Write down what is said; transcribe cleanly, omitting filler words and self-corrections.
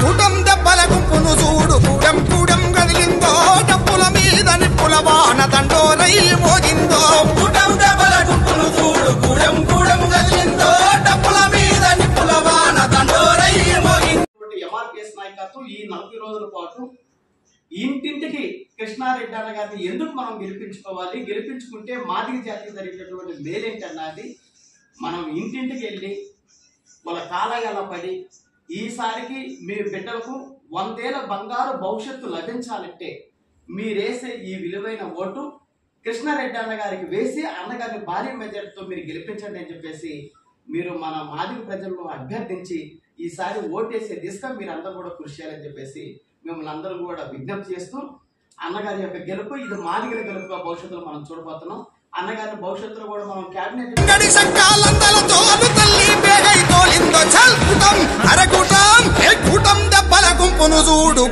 కూటం దెబ్బల గుంపును చూడు కూడం కూడం కదిలిందో డప్పుల మీద నిప్పుల వాన దండోరై మోగిందో కూటం దెబ్బల గుంపును చూడు కూడం కూడం కదిలిందో డప్పుల మీద నిప్పుల వాన దండోరై మోగిందో. ఎంఆర్పిఎస్ నాయకత్వం ఈ 40 రోజుల పాటు ఇంటింటికి కృష్ణారెడ్డి అన్న గారిని ఎందుకు మనం గెలిపించుకోవాలి, గెలిపించుకుంటే మాదిగ జాతికి జరిగినటువంటి మేలేంటన్నది మనం ఇంటింటికి వెళ్ళి వాళ్ళ కాలయాల పడి ఈసారికి మీ బిడ్డలకు 100 ఏళ్ల బంగారు భవిష్యత్తు లభించాలంటే మీరేసే ఈ విలువైన ఓటు కృష్ణారెడ్డి అన్న గారికి వేసి అన్నగారిని భారీ మెజార్టీతో మీరు గెలిపించండి అని చెప్పేసి మీరు మన మాదిగ ప్రజలను అభ్యర్థించి ఈసారి ఓటేసే దిశగా మీరు అందరూ కూడా కృషి చేయాలని చెప్పేసి మిమ్మల్ని అందరూ కూడా విజ్ఞప్తి చేస్తూ అన్నగారి యొక్క గెలుపు ఇది మాదిగల గెలుపుగా భవిష్యత్తులో మనం చూడబోతున్నాం. అన్నగారి భవిష్యత్తులో కూడా మనం క్యాబినెట్ దెబ్బల గుంపును చూడు